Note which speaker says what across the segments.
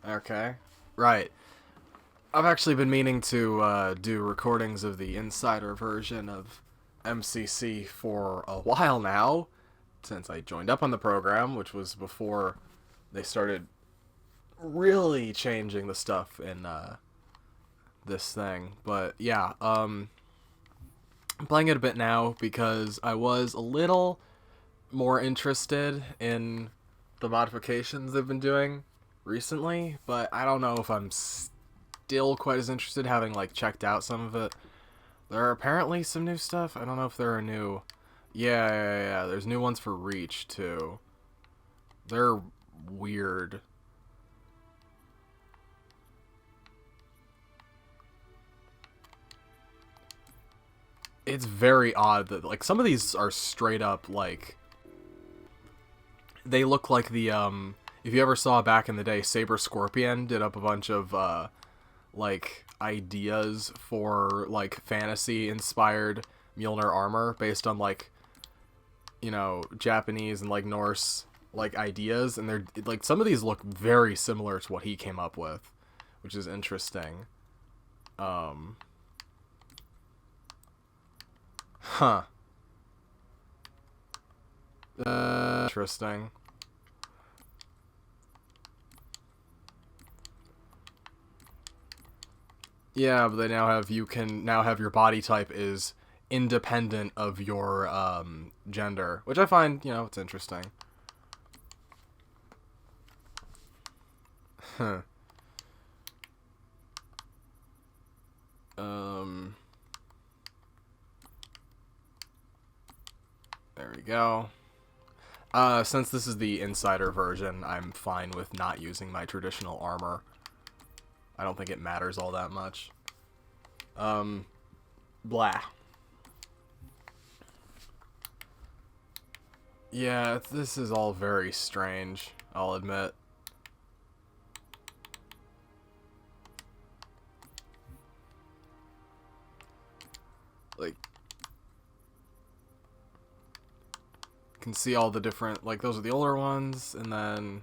Speaker 1: Okay. Right. I've actually been meaning to do recordings of the Insider version of MCC for a while now, since I joined up on the program, which was before they started really changing the stuff in this thing. But yeah, I'm playing it a bit now because I was a little more interested in the modifications they've been doing recently, but I don't know if I'm still quite as interested, having like checked out some of it. There are apparently some new stuff. I don't know if there are new. Yeah. There's new ones for Reach too. They're weird. It's very odd that like some of these are straight up like they look like the if you ever saw back in the day, Saber Scorpion did up a bunch of like ideas for like fantasy inspired Mjolnir armor based on like, you know, Japanese and like Norse like ideas, and they're like some of these look very similar to what he came up with, which is interesting. Huh. Interesting. Yeah, but they now have, you can now have your body type is independent of your gender, which I find, you know, it's interesting. Huh. There we go. Since this is the Insider version, I'm fine with not using my traditional armor. I don't think it matters all that much. Blah. Yeah, this is all very strange, I'll admit. Like, you can see all the different, like, those are the older ones, and then...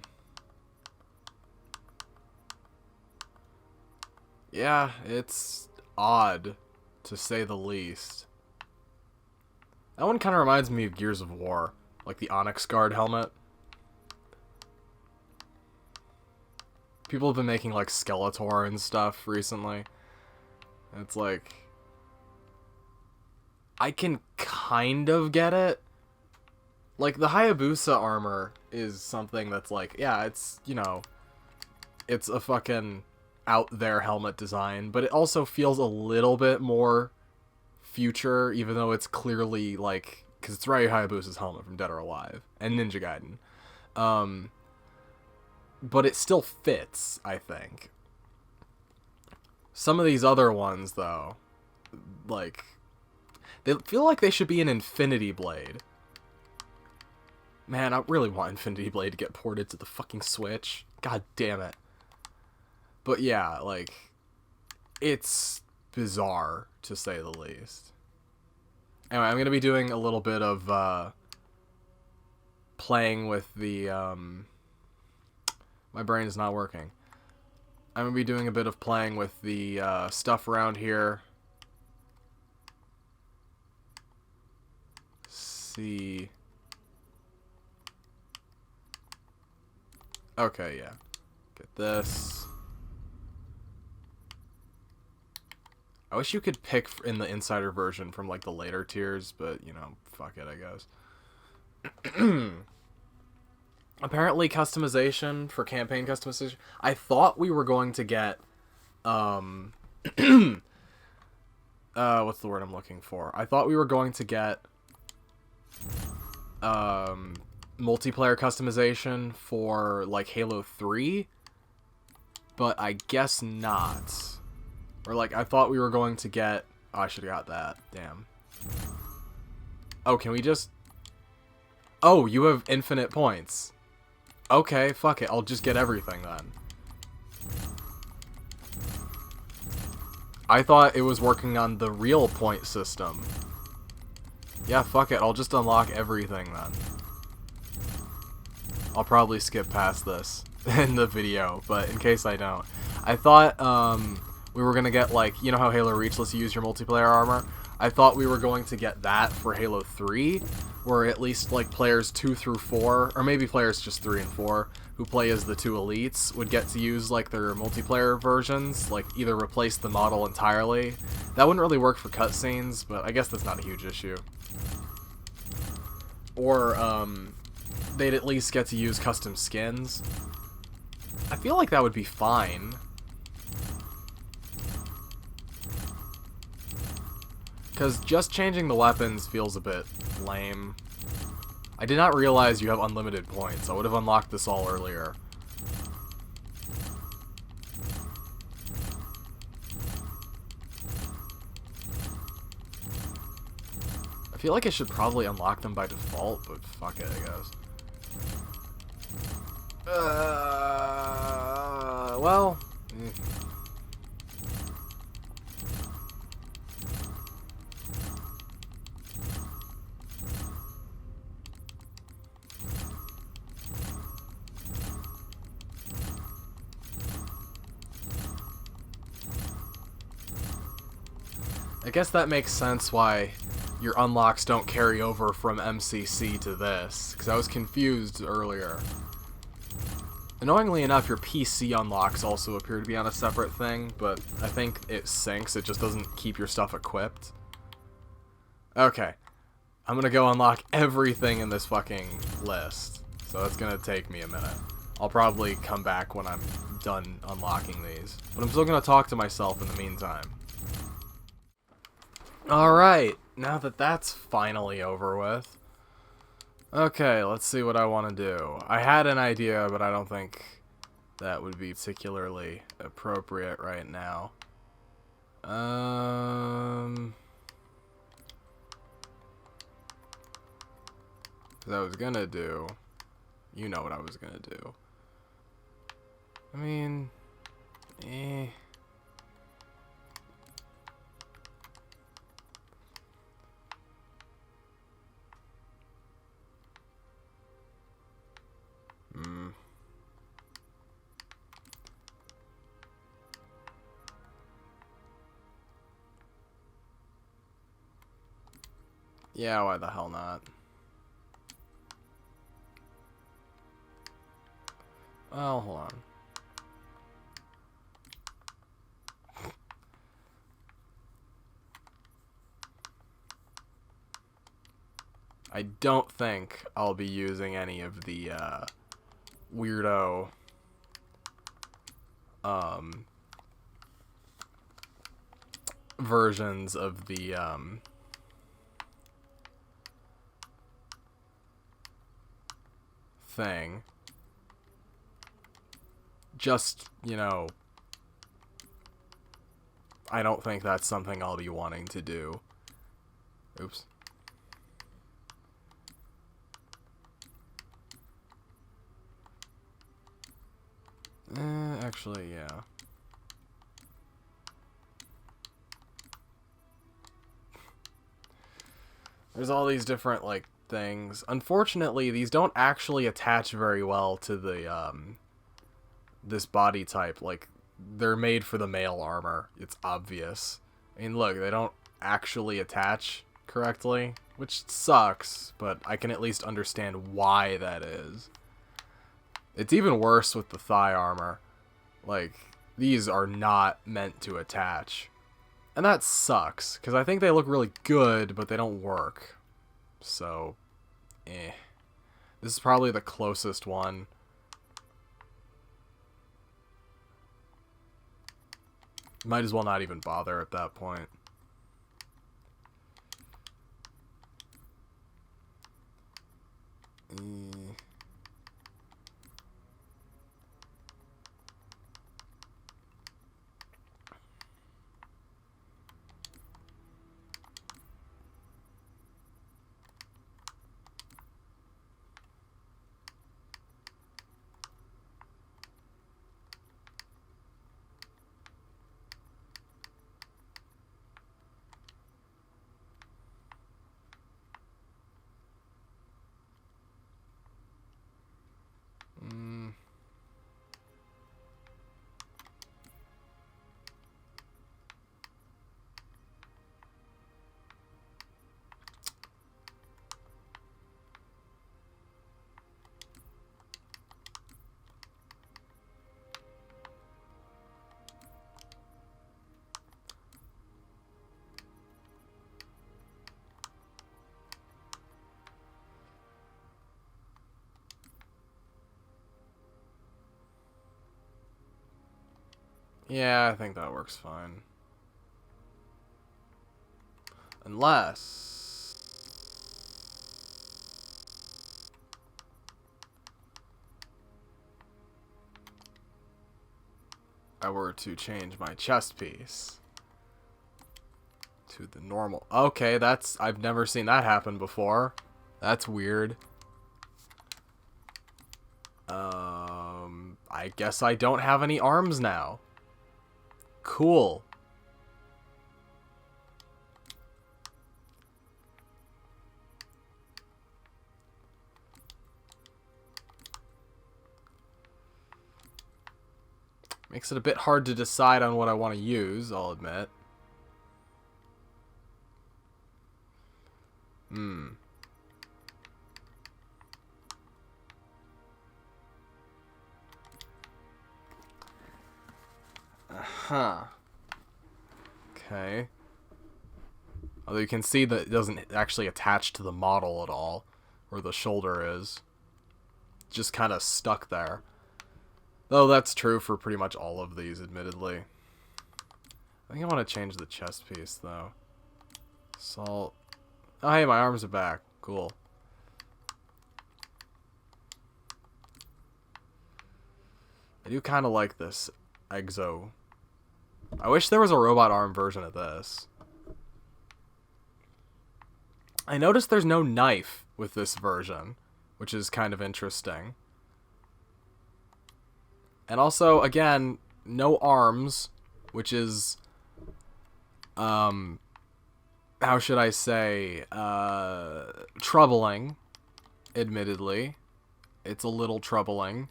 Speaker 1: Yeah, it's odd, to say the least. That one kind of reminds me of Gears of War, like the Onyx Guard helmet. People have been making, like, Skeletor and stuff recently. It's like... I can kind of get it. Like, the Hayabusa armor is something that's like, yeah, it's, you know, it's a fucking out there helmet design, but it also feels a little bit more future, even though it's clearly like, because it's Ryu Hayabusa's helmet from Dead or Alive and Ninja Gaiden. But it still fits, I think. Some of these other ones, though, like, they feel like they should be an Infinity Blade. Man, I really want Infinity Blade to get ported to the fucking Switch. God damn it. But yeah, like, it's bizarre, to say the least. Anyway, I'm going to be doing a little bit of, playing with the, my brain is not working. I'm going to be doing a bit of playing with the, stuff around here. See... Okay, yeah. Get this. I wish you could pick in the Insider version from, like, the later tiers, but, you know, fuck it, I guess. Apparently, customization for campaign customization. I thought we were going to get, what's the word I'm looking for? I thought we were going to get, multiplayer customization for, like, Halo 3, but I guess not. Or, like, I thought we were going to get... Oh, I should have got that. Damn. Oh, can we just... Oh, you have infinite points. Okay, fuck it. I'll just get everything, then. I thought it was working on the real point system. Yeah, fuck it. I'll just unlock everything, then. I'll probably skip past this in the video, but in case I don't. I thought we were going to get, like, you know how Halo Reach lets you use your multiplayer armor? I thought we were going to get that for Halo 3, where at least, like, players 2 through 4, or maybe players just 3 and 4, who play as the 2 elites, would get to use, like, their multiplayer versions, like, either replace the model entirely. That wouldn't really work for cutscenes, but I guess that's not a huge issue. Or, they'd at least get to use custom skins. I feel like that would be fine. Because just changing the weapons feels a bit lame. I did not realize you have unlimited points. I would have unlocked this all earlier. I feel like I should probably unlock them by default, but fuck it, I guess. Well... I guess that makes sense why your unlocks don't carry over from MCC to this, because I was confused earlier. Annoyingly enough, your PC unlocks also appear to be on a separate thing, but I think it syncs, it just doesn't keep your stuff equipped. Okay, I'm gonna go unlock everything in this fucking list, so that's gonna take me a minute. I'll probably come back when I'm done unlocking these, but I'm still gonna talk to myself in the meantime. Alright, now that that's finally over with. Okay, let's see what I want to do. I had an idea, but I don't think that would be particularly appropriate right now. Because I was gonna do... You know what I was gonna do. I mean... Yeah, why the hell not? Well, hold on. I don't think I'll be using any of the weirdo versions of the thing. Just, you know, I don't think that's something I'll be wanting to do. Oops. Actually, yeah. There's all these different, like, things. Unfortunately, these don't actually attach very well to the, this body type. Like, they're made for the male armor. It's obvious. I mean, look, they don't actually attach correctly, which sucks, but I can at least understand why that is. It's even worse with the thigh armor. Like, these are not meant to attach. And that sucks, because I think they look really good, but they don't work. So, This is probably the closest one. Might as well not even bother at that point. Yeah, I think that works fine. Unless I were to change my chest piece to the normal. Okay, I've never seen that happen before. That's weird. I guess I don't have any arms now. Cool. Makes it a bit hard to decide on what I want to use, I'll admit. Huh. Okay. Although you can see that it doesn't actually attach to the model at all, where the shoulder is. Just kind of stuck there. Though that's true for pretty much all of these, admittedly. I think I want to change the chest piece, though. Salt. Oh, hey, my arms are back. Cool. I do kind of like this exo. I wish there was a robot arm version of this. I noticed there's no knife with this version, which is kind of interesting. And also, again, no arms, which is, how should I say, troubling, admittedly. It's a little troubling,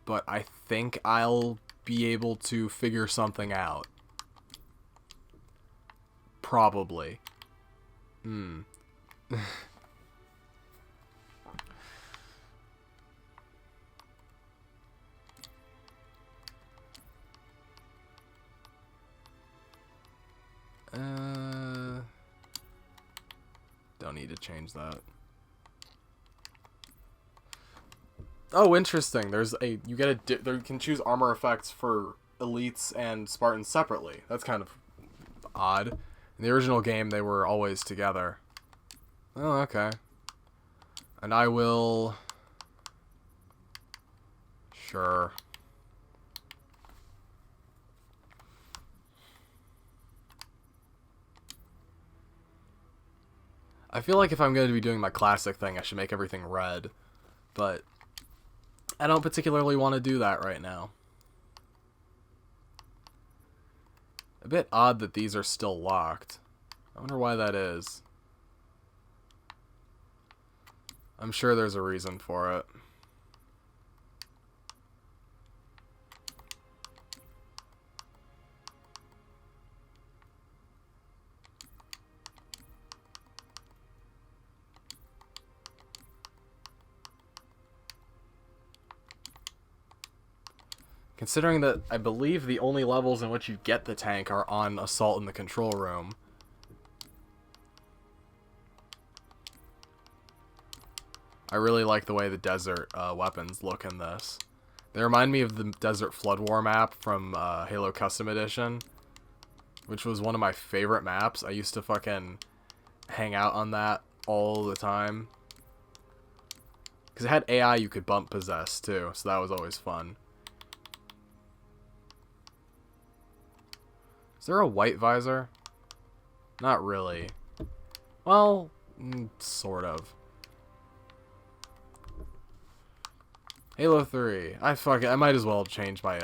Speaker 1: but I think I'll be able to figure something out. Probably. Don't need to change that. Oh, interesting. You can choose armor effects for elites and Spartans separately. That's kind of odd. In the original game, they were always together. Oh, okay. And I will... Sure. I feel like if I'm going to be doing my classic thing, I should make everything red. But I don't particularly want to do that right now. A bit odd that these are still locked. I wonder why that is. I'm sure there's a reason for it. Considering that I believe the only levels in which you get the tank are on Assault in the Control Room. I really like the way the desert weapons look in this. They remind me of the Desert Flood War map from Halo Custom Edition, which was one of my favorite maps. I used to fucking hang out on that all the time. Because it had AI you could bump possess, too, so that was always fun. Is there a white visor? Not really. Well, sort of. Halo 3. I might as well change my,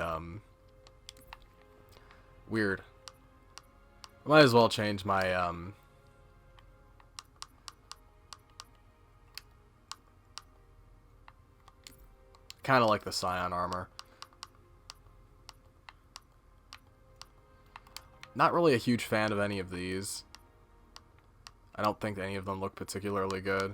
Speaker 1: weird. I might as well change my, kind of like the Scion armor. Not really a huge fan of any of these. I don't think any of them look particularly good.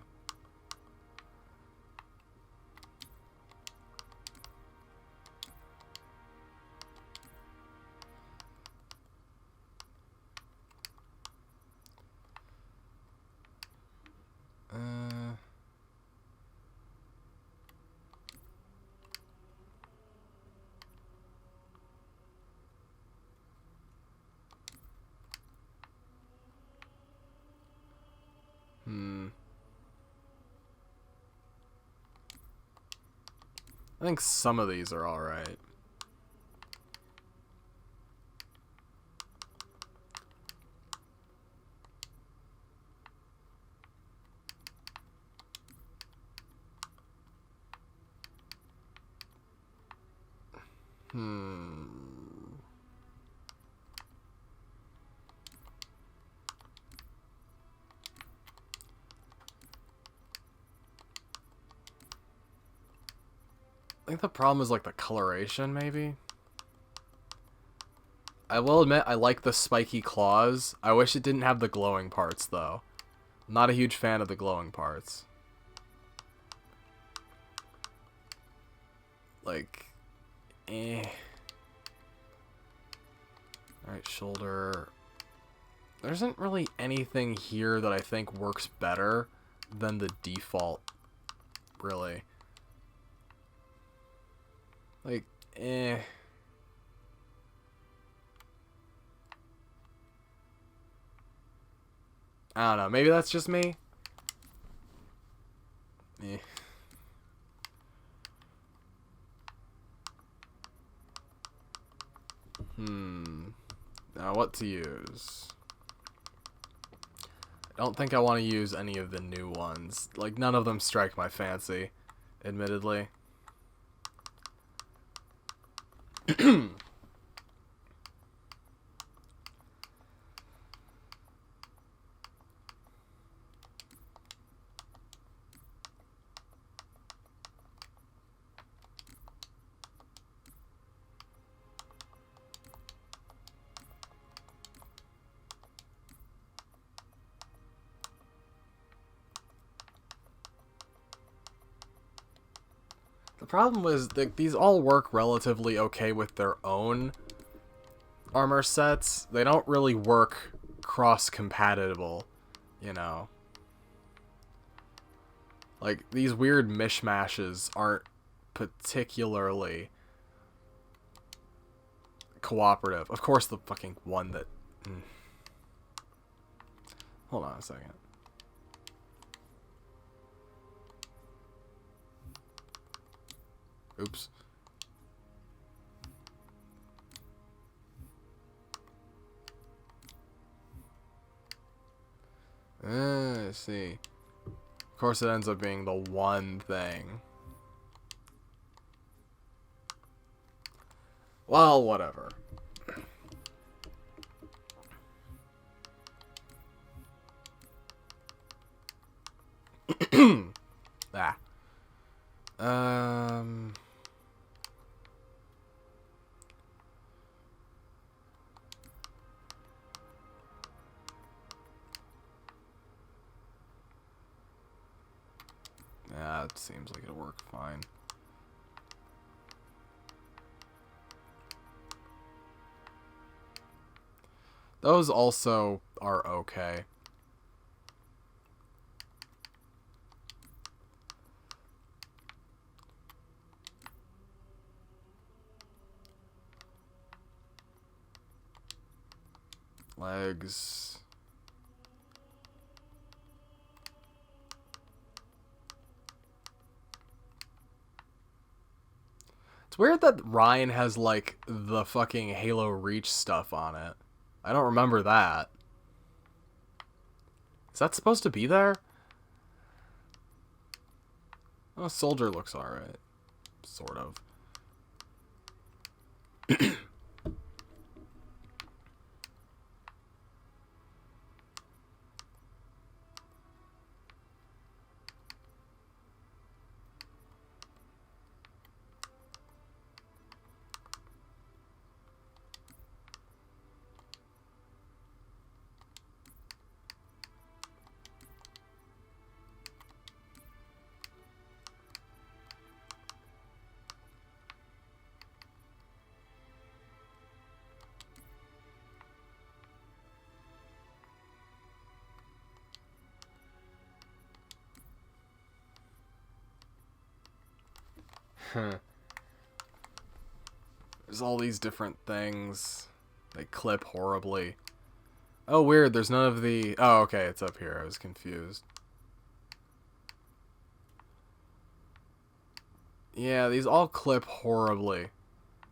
Speaker 1: I think some of these are alright. I think the problem is like the coloration, maybe? I will admit I like the spiky claws. I wish it didn't have the glowing parts, though. I'm not a huge fan of the glowing parts. Like, eh. Alright, shoulder. There isn't really anything here that I think works better than the default, really. Like, eh. I don't know. Maybe that's just me. Eh. Now what to use? I don't think I want to use any of the new ones. Like, none of them strike my fancy, admittedly. The problem was that these all work relatively okay with their own armor sets. They don't really work cross-compatible, you know. Like, these weird mishmashes aren't particularly cooperative. Of course, the fucking one that... Hold on a second. Oops. Let's see. Of course, it ends up being the one thing. Well, whatever. Ah. Yeah, it seems like it'll work fine. Those also are okay. Legs. It's weird that Ryan has, like, the fucking Halo Reach stuff on it. I don't remember that. Is that supposed to be there? Oh, Soldier looks alright. Sort of. There's all these different things. They clip horribly. Oh, weird. There's none of the... Oh, okay. It's up here. I was confused. Yeah, these all clip horribly,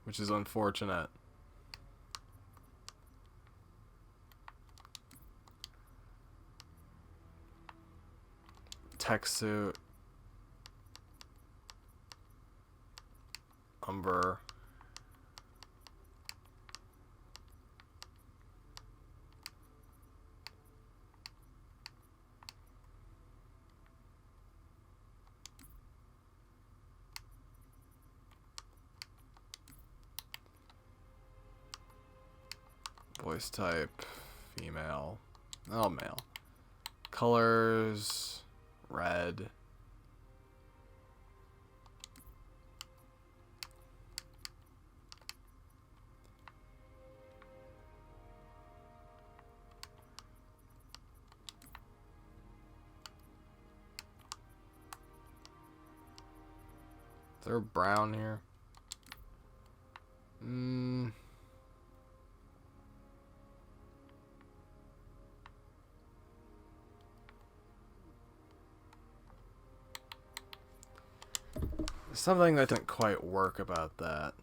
Speaker 1: which is unfortunate. Tech suit. Umber. Voice type, female. Oh, male. Colors, red. Is there brown here? Something that didn't quite work about that.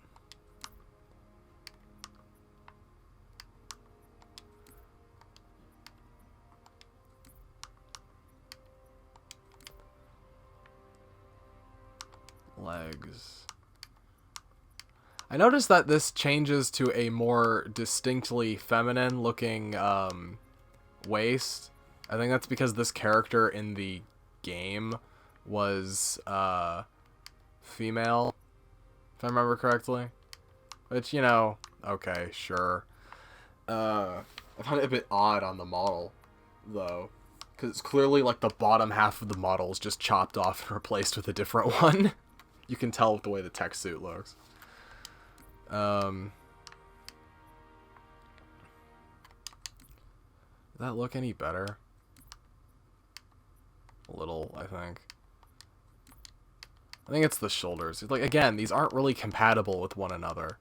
Speaker 1: Legs. I noticed that this changes to a more distinctly feminine looking waist. I think that's because this character in the game was female, if I remember correctly. Which, you know, okay, sure. I found it a bit odd on the model, though. Because it's clearly like the bottom half of the model is just chopped off and replaced with a different one. You can tell with the way the tech suit looks. Does that look any better? A little, I think. I think it's the shoulders. Like, again, these aren't really compatible with one another.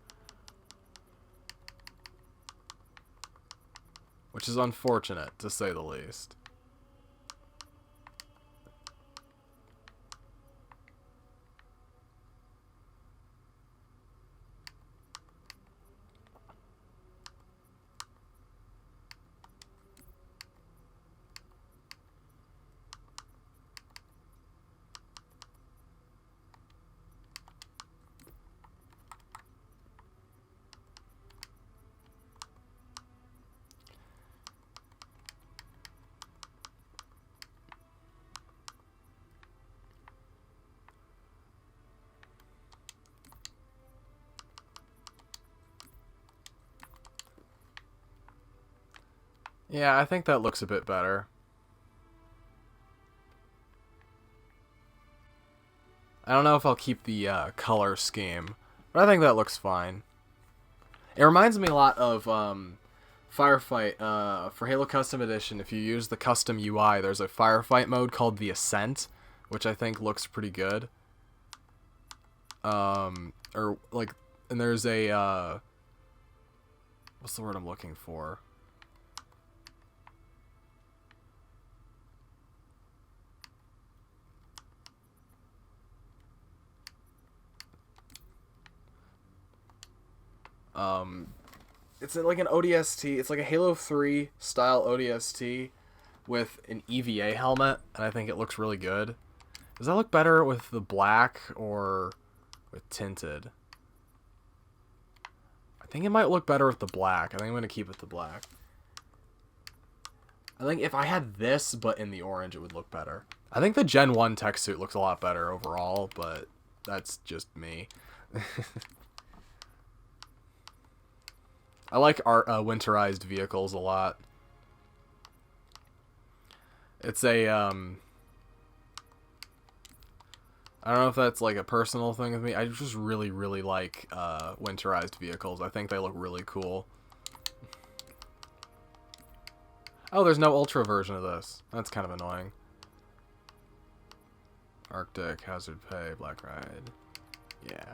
Speaker 1: Which is unfortunate, to say the least. Yeah, I think that looks a bit better. I don't know if I'll keep the color scheme, but I think that looks fine. It reminds me a lot of Firefight. For Halo Custom Edition, if you use the custom UI, there's a Firefight mode called the Ascent, which I think looks pretty good. Or, like, and there's a, what's the word I'm looking for? It's like an ODST. It's like a Halo 3 style ODST with an EVA helmet, and I think it looks really good. Does that look better with the black or with tinted? I think it might look better with the black. I think I'm going to keep it the black. I think if I had this, but in the orange, it would look better. I think the Gen 1 tech suit looks a lot better overall, but that's just me. I like our winterized vehicles a lot. It's a, I don't know if that's like a personal thing with me. I just really, really like winterized vehicles. I think they look really cool. Oh, there's no Ultra version of this. That's kind of annoying. Arctic, Hazard Pay, Black Ride. Yeah.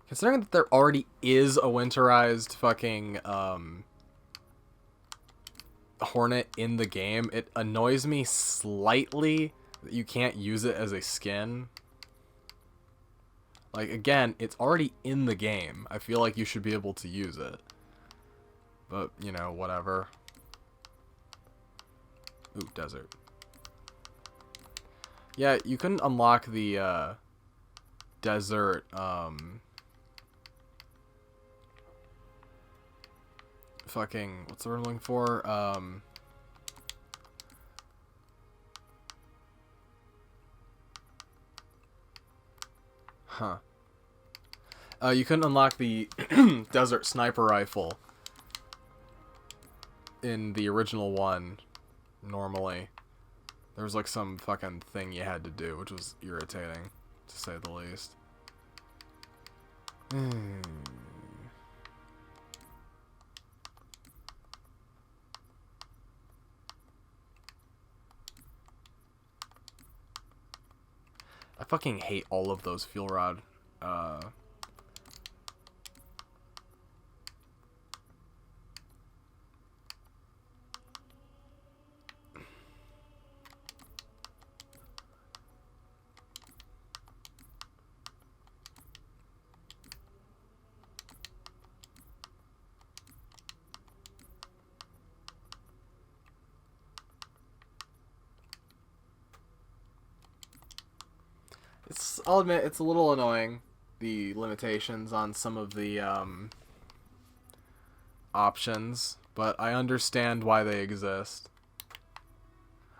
Speaker 1: Considering that there already is a winterized fucking Hornet in the game, it annoys me slightly You can't use it as a skin. Like, again, it's already in the game. I feel like you should be able to use it. But, you know, whatever. Ooh, desert. Yeah, you couldn't unlock the, desert, fucking, what's the word I'm looking for? Huh. You couldn't unlock the desert sniper rifle in the original one, normally. There was like some fucking thing you had to do, which was irritating, to say the least. I fucking hate all of those fuel rod, I'll admit, it's a little annoying, the limitations on some of the, options, but I understand why they exist.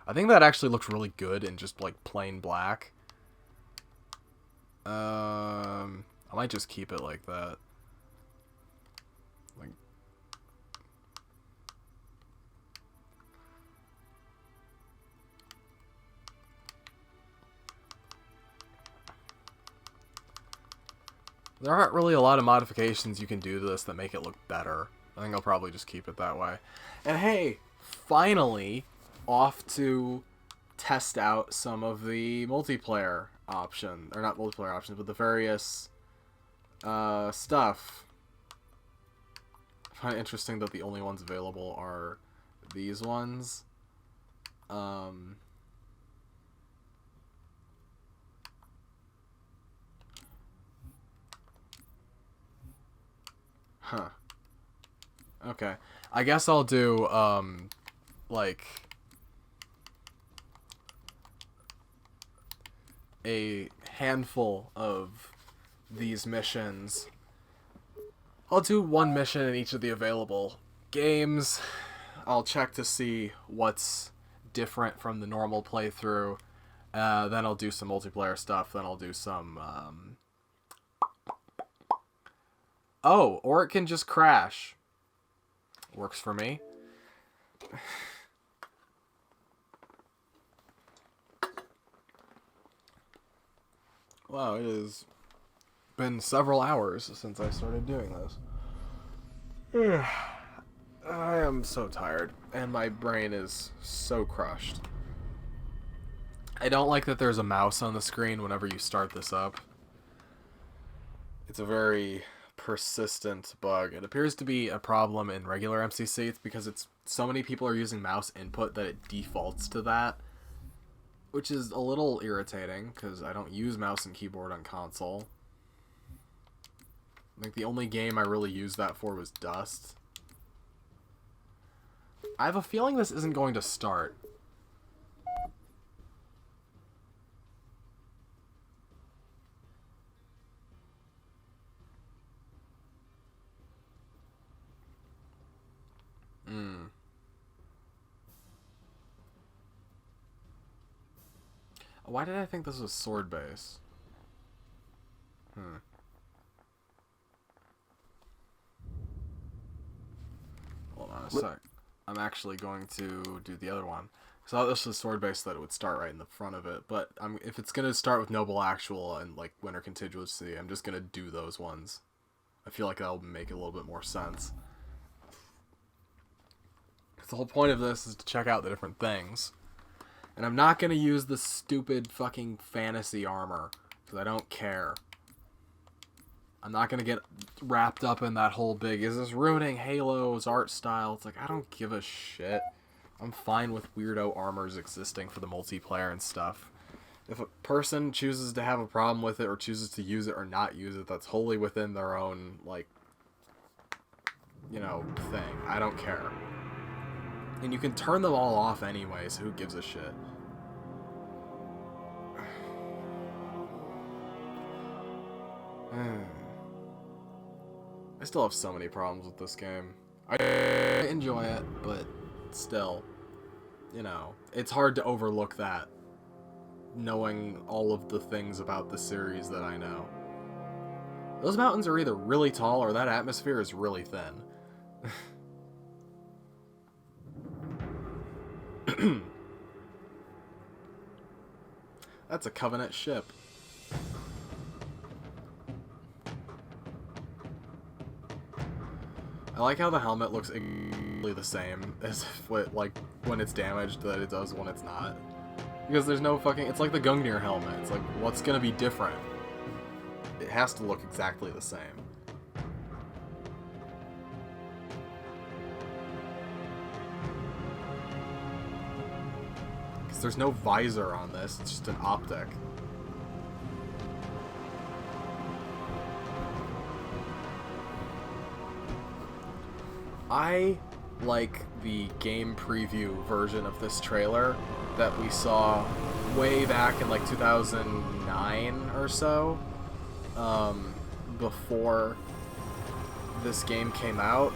Speaker 1: I think that actually looks really good in just, like, plain black. I might just keep it like that. Like, there aren't really a lot of modifications you can do to this that make it look better. I think I'll probably just keep it that way. And hey, finally, off to test out some of the multiplayer option, or not multiplayer options, but the various stuff. I find it interesting that the only ones available are these ones. Huh. Okay. I guess I'll do, like, a handful of these missions. I'll do one mission in each of the available games. I'll check to see what's different from the normal playthrough. Then I'll do some multiplayer stuff. Then I'll do some, oh, or it can just crash. Works for me. Wow, it has been several hours since I started doing this. I am so tired, and my brain is so crushed. I don't like that there's a mouse on the screen whenever you start this up. It's a very persistent bug. It appears to be a problem in regular MCC. It's because so many people are using mouse input that it defaults to that, which is a little irritating because I don't use mouse and keyboard on console. I think the only game I really used that for was Dust. I have a feeling this isn't going to start. Why did I think this was sword base? Hold on a sec. I'm actually going to do the other one. So I thought this was sword base, that it would start right in the front of it. But if it's going to start with Noble Actual and like Winter Contingency, I'm just going to do those ones. I feel like that'll make a little bit more sense. The whole point of this is to check out the different things. And I'm not going to use the stupid fucking fantasy armor, because I don't care. I'm not going to get wrapped up in that whole big, is this ruining Halo's art style? It's like, I don't give a shit. I'm fine with weirdo armors existing for the multiplayer and stuff. If a person chooses to have a problem with it or chooses to use it or not use it, that's wholly within their own, like, you know, thing. I don't care. And you can turn them all off anyway, so who gives a shit? I still have so many problems with this game. I enjoy it, but still, you know, it's hard to overlook that, knowing all of the things about the series that I know. Those mountains are either really tall or that atmosphere is really thin. That's a Covenant ship. I like how the helmet looks exactly the same as if it, like, when it's damaged that it does when it's not. Because there's no fucking... It's like the Gungnir helmet. It's like, what's gonna be different? It has to look exactly the same. Because there's no visor on this. It's just an optic. I like the game preview version of this trailer that we saw way back in like 2009 or so, before this game came out,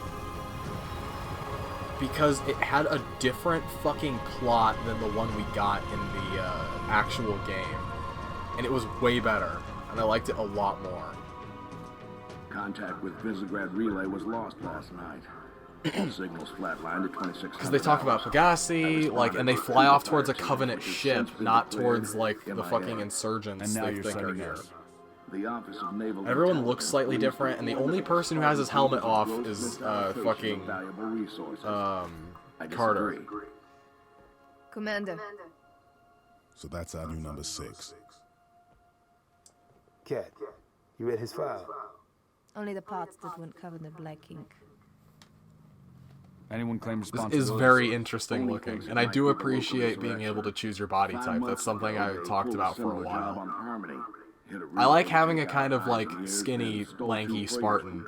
Speaker 1: because it had a different fucking plot than the one we got in the actual game, and it was way better, and I liked it a lot more.
Speaker 2: Contact with Visegrad relay was lost last night. All signals flatlined at 26.
Speaker 1: Because they talk about Pegasi, like, and they fly off towards a Covenant ship, not towards, like, the fucking insurgents they think are here.
Speaker 2: The Office of Naval
Speaker 1: Everyone looks slightly different, and the only person who has his helmet off is, fucking, Carter.
Speaker 3: Commander.
Speaker 4: So that's our new number 6.
Speaker 5: Cat, you read his file?
Speaker 3: Only the parts that weren't covered in black ink.
Speaker 6: Anyone claim
Speaker 1: This
Speaker 6: responsibility?
Speaker 1: is very interesting looking, and I do appreciate being able to choose your body type. That's something I talked about for a while. I like having a kind of, like, skinny, lanky Spartan.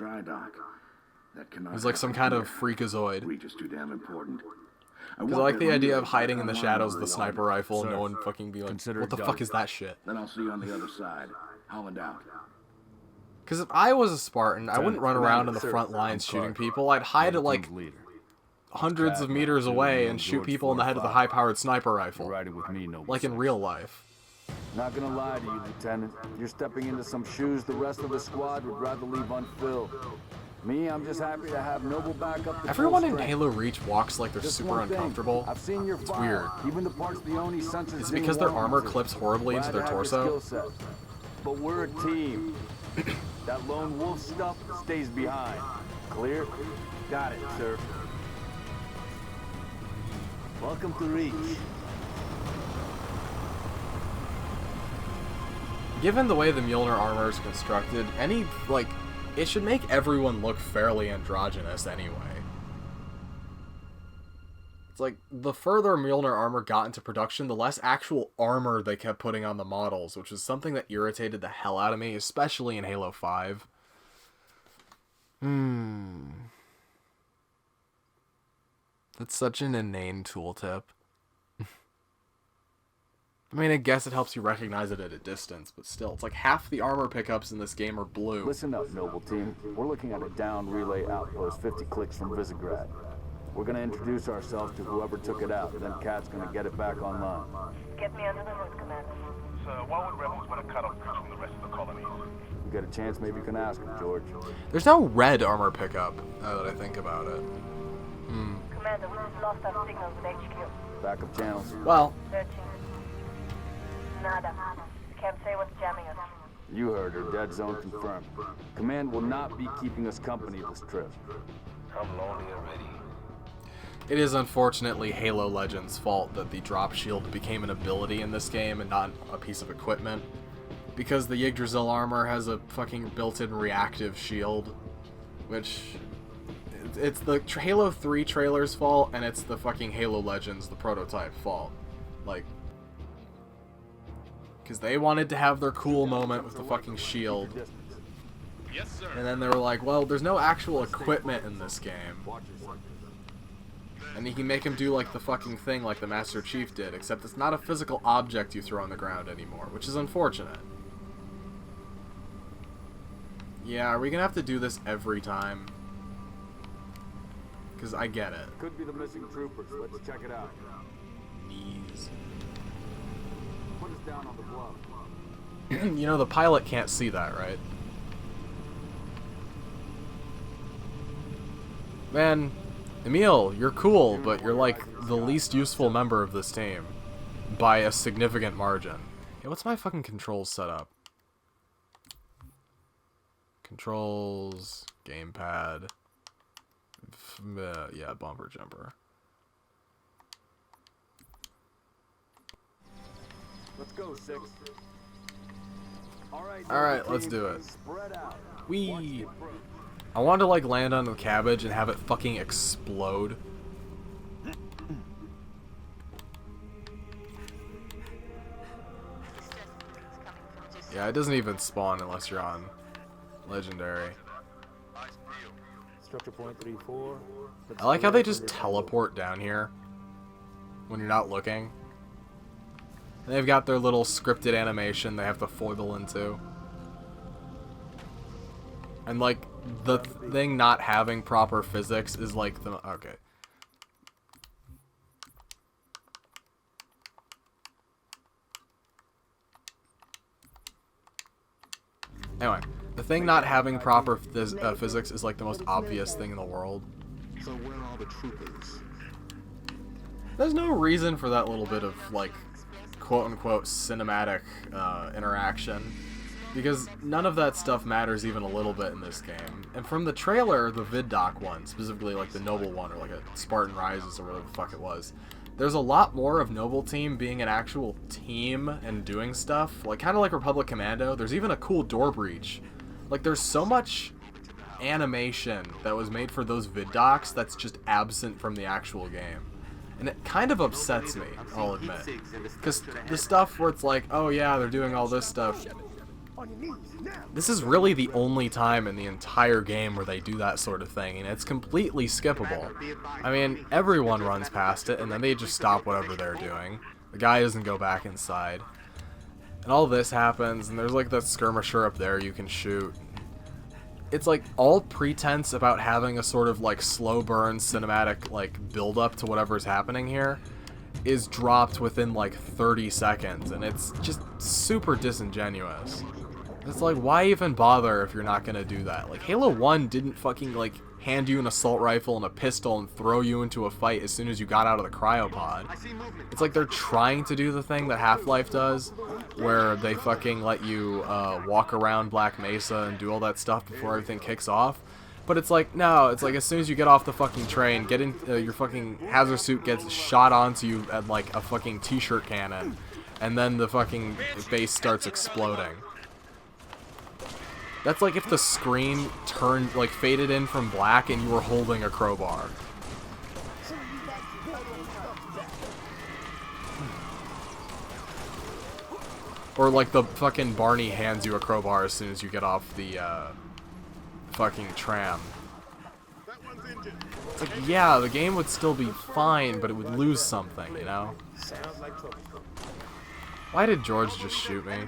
Speaker 1: He's like some kind of freakazoid. Because I like the idea of hiding in the shadows of the sniper rifle and no one fucking be like, what the fuck is that shit?
Speaker 2: Then I'll see you on the other side. Holland out.
Speaker 1: Because if I was a Spartan, I wouldn't run around in the front lines shooting people. I'd hide at, like, hundreds of meters away and shoot people in the head with a high-powered sniper rifle. Like in real life.
Speaker 6: Not gonna lie to you, Lieutenant. You're stepping into some shoes the rest of the squad would rather leave unfilled. Me, I'm just happy to have Noble back up.
Speaker 1: Everyone in Halo Reach walks like they're super uncomfortable.
Speaker 6: I've seen your
Speaker 1: it's weird.
Speaker 6: Even the parts the Oni sensors.
Speaker 1: Is it because their armor clips horribly into their torso?
Speaker 6: But we're a team. That lone wolf stuff stays behind. Clear? Got it, sir. Welcome to Reach.
Speaker 1: Given the way the Mjolnir armor is constructed, it should make everyone look fairly androgynous anyway. It's like, the further Mjolnir armor got into production, the less actual armor they kept putting on the models, which is something that irritated the hell out of me, especially in Halo 5. That's such an inane tooltip. I mean, I guess it helps you recognize it at a distance, but still, it's like half the armor pickups in this game are blue.
Speaker 6: Listen up, Noble Team. We're looking at a down relay outpost 50 clicks from Visegrad. We're gonna introduce ourselves to whoever took it out, then Cat's gonna get it back online.
Speaker 7: Get me under the hood, Commander.
Speaker 8: So why would rebels want to cut off from the rest of the colonies?
Speaker 6: You get a chance, maybe you can ask him, George.
Speaker 1: There's no red armor pickup, now that I think about it.
Speaker 7: Commander, we just lost our signals with HQ.
Speaker 6: Backup channels.
Speaker 1: Well,
Speaker 7: Searching. Nada. Can't say what's jamming us.
Speaker 6: You heard her. Dead zone confirmed. Command will not be keeping us company this trip.
Speaker 8: I'm lonely already.
Speaker 1: it is unfortunately Halo Legends' fault that the drop shield became an ability in this game and not a piece of equipment. Because the Yggdrasil armor has a fucking built-in reactive shield, which... It's the Halo 3 trailer's fault, and it's the fucking Halo Legends, the prototype, fault. Like... Because they wanted to have their cool moment with the fucking shield. And then they were like, well, there's no actual equipment in this game. And you can make him do like the fucking thing like the Master Chief did, except it's not a physical object you throw on the ground anymore, which is unfortunate. Yeah, are we gonna have to do this every time? Because I get it.
Speaker 6: Could be the missing troopers. Let's check it out.
Speaker 1: Knees.
Speaker 6: Put us down on the bluff.
Speaker 1: You know, the pilot can't see that, right? Man, Emil, you're cool, but you're like the least useful member of this team. By a significant margin. Hey, what's my fucking controls set up? Controls, gamepad. Yeah, bumper jumper.
Speaker 6: Let's go, 6.
Speaker 1: Alright, let's do it. Whee! I wanted to like land on the cabbage and have it fucking explode. Yeah, it doesn't even spawn unless you're on legendary.
Speaker 5: Structure point 3-4.
Speaker 1: I like how they just teleport down here when you're not looking. And they've got their little scripted animation they have to foible into. And like the thing not having proper physics is like the okay. Anyway, the thing not having proper physics is like the most obvious thing in the world.
Speaker 4: So where are the troopers?
Speaker 1: There's no reason for that little bit of like quote-unquote cinematic interaction, because none of that stuff matters even a little bit in this game. And from the trailer, the VidDoc one, specifically like the Noble one, or like a Spartan Rises or whatever the fuck it was, there's a lot more of Noble Team being an actual team and doing stuff, like kind of like Republic Commando. There's even a cool door breach. Like there's so much animation that was made for those VidDocs that's just absent from the actual game. And it kind of upsets me, I'll admit. Because the stuff where it's like, oh yeah, they're doing all this stuff. This is really the only time in the entire game where they do that sort of thing, and it's completely skippable. I mean, everyone runs past it, and then they just stop whatever they're doing. The guy doesn't go back inside. And all this happens, and there's like that skirmisher up there you can shoot. It's like all pretense about having a sort of like slow burn cinematic like build up to whatever's happening here is dropped within like 30 seconds, and it's just super disingenuous. It's like, why even bother if you're not gonna do that? Like Halo 1 didn't fucking like hand you an assault rifle and a pistol and throw you into a fight as soon as you got out of the cryopod. It's like they're trying to do the thing that Half-Life does, where they fucking let you walk around Black Mesa and do all that stuff before everything kicks off. But it's like, no, it's like as soon as you get off the fucking train, get in, your fucking hazard suit gets shot onto you at like a fucking t-shirt cannon, and then the fucking base starts exploding. That's like if the screen turned, like faded in from black and you were holding a crowbar. Or like the fucking Barney hands you a crowbar as soon as you get off the fucking tram. It's like, yeah, the game would still be fine, but it would lose something, you know? Why did George just shoot me?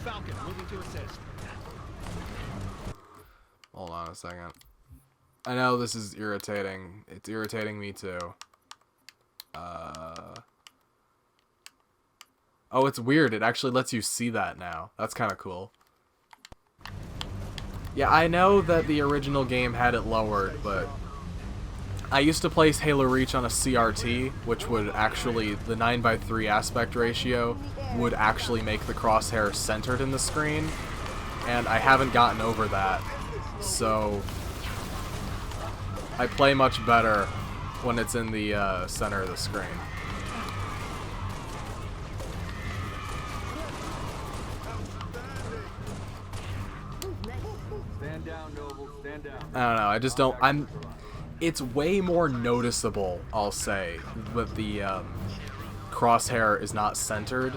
Speaker 9: Falcon, moving to assist.
Speaker 1: Hold on a second. I know this is irritating. It's irritating me too. Oh, it's weird. It actually lets you see that now. That's kind of cool. Yeah, I know that the original game had it lowered, but I used to place Halo Reach on a CRT, which would actually, the 9:3 aspect ratio would actually make the crosshair centered in the screen, and I haven't gotten over that, so I play much better when it's in the center of the screen.
Speaker 6: Stand down, Noble. Stand down.
Speaker 1: I don't know, I just don't, it's way more noticeable, I'll say, that the crosshair is not centered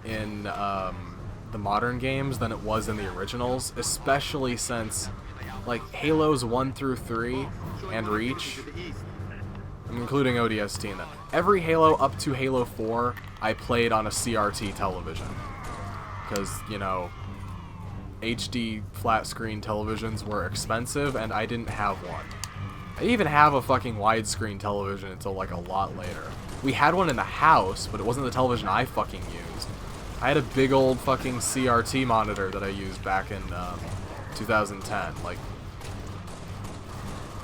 Speaker 1: in the modern games than it was in the originals, especially since, like, Halos 1 through 3 and Reach, including ODST in them, every Halo up to Halo 4 I played on a CRT television. Because, you know, HD flat screen televisions were expensive and I didn't have one. I didn't even have a fucking widescreen television until like a lot later. We had one in the house, but it wasn't the television I fucking used. I had a big old fucking CRT monitor that I used back in 2010. Like,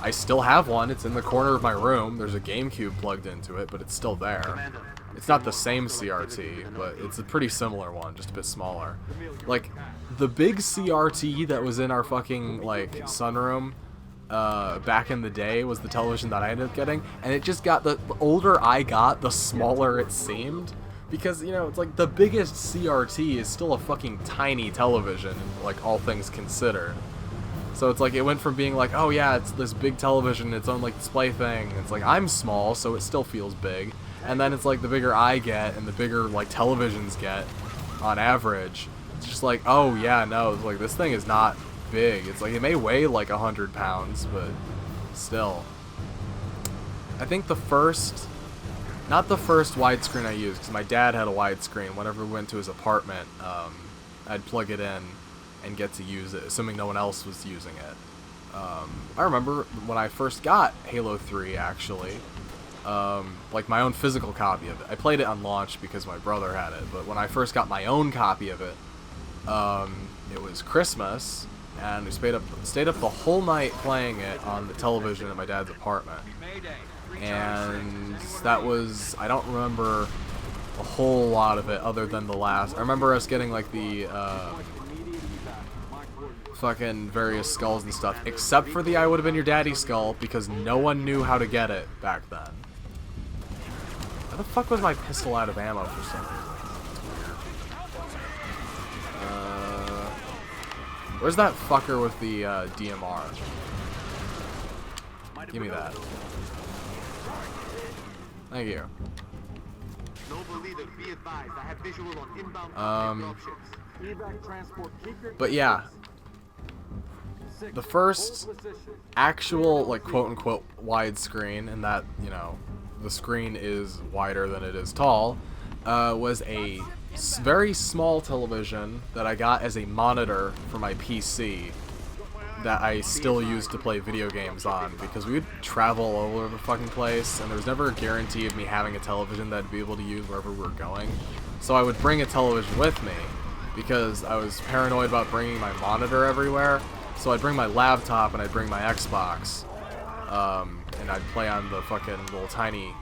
Speaker 1: I still have one. It's in the corner of my room. There's a GameCube plugged into it, but it's still there. It's not the same CRT, but it's a pretty similar one, just a bit smaller. Like, the big CRT that was in our fucking, like, sunroom back in the day was the television that I ended up getting, and it just got, the older I got, the smaller it seemed. Because, you know, it's like the biggest CRT is still a fucking tiny television, like, all things considered. So it's like, it went from being like, oh yeah, it's this big television, its own, like, display thing. It's like, I'm small, so it still feels big. And then it's like, the bigger I get, and the bigger, like, televisions get, on average, it's just like, oh yeah, no, it's like, this thing is not big. It's like, it may weigh, like, 100 pounds, but still. I think the first... Not the first widescreen I used, because my dad had a widescreen. Whenever we went to his apartment, I'd plug it in and get to use it, assuming no one else was using it. I remember when I first got Halo 3, actually, like my own physical copy of it. I played it on launch because my brother had it, but when I first got my own copy of it, it was Christmas, and we stayed up the whole night playing it on the television at my dad's apartment. And that was, I don't remember a whole lot of it other than the last. I remember us getting like the fucking various skulls and stuff, except for the I Would Have Been Your Daddy skull, because no one knew how to get it back then. How the fuck was my pistol out of ammo for some reason? Where's that fucker with the DMR? Give me that. Thank you. But yeah, the first actual, like, quote-unquote widescreen, and that, you know, the screen is wider than it is tall, was a very small television that I got as a monitor for my PC that I still use to play video games on, because we would travel all over the fucking place, and there was never a guarantee of me having a television that I'd be able to use wherever we were going. So I would bring a television with me, because I was paranoid about bringing my monitor everywhere. So I'd bring my laptop and I'd bring my Xbox, and I'd play on the fucking little tiny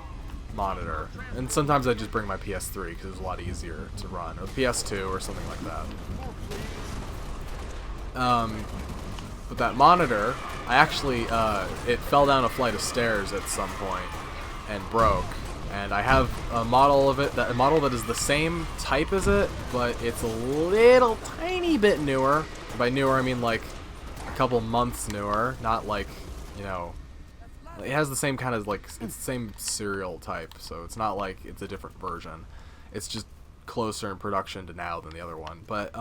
Speaker 1: monitor. And sometimes I'd just bring my PS3 because it was a lot easier to run, or the PS2 or something like that. But that monitor, I actually, it fell down a flight of stairs at some point and broke. And I have a model of it, a model that is the same type as it, but it's a little tiny bit newer. By newer, I mean like a couple months newer, not like, you know, it has the same kind of, like, it's the same serial type, so it's not like it's a different version. It's just closer in production to now than the other one. But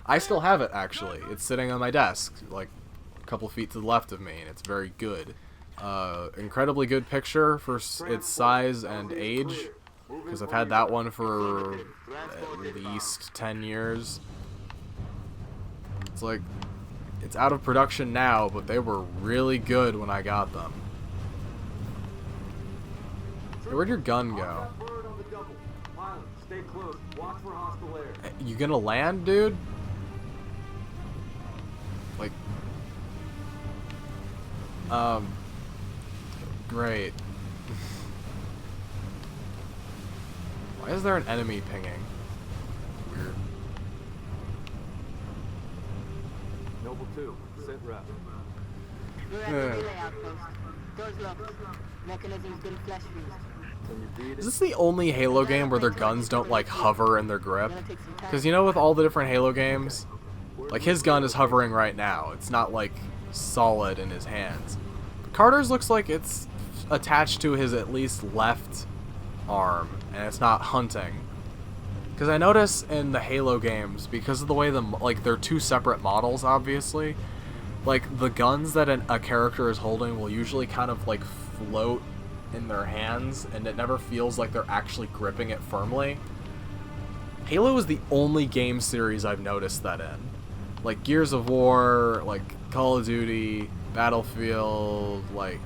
Speaker 1: I still have it, actually. It's sitting on my desk, like a couple feet to the left of me, and it's very good. Incredibly good picture for its size and age, because I've had that one for at least 10 years. It's like, it's out of production now, but they were really good when I got them. Hey, where'd your gun go? You gonna land, dude? Like, great. Why is there an enemy pinging? Weird.
Speaker 5: Noble 2, sit rep.
Speaker 1: Is this the only Halo game where their guns don't, like, hover in their grip? Because, you know, with all the different Halo games, like, his gun is hovering right now. It's not, like, solid in his hands. Carter's looks like it's attached to his at least left arm, and it's not hunting. Because I notice in the Halo games, because of the way they're two separate models, obviously, like the guns that a character is holding will usually kind of like float in their hands, and it never feels like they're actually gripping it firmly. Halo is the only game series I've noticed that in. Like Gears of War, like Call of Duty, Battlefield, like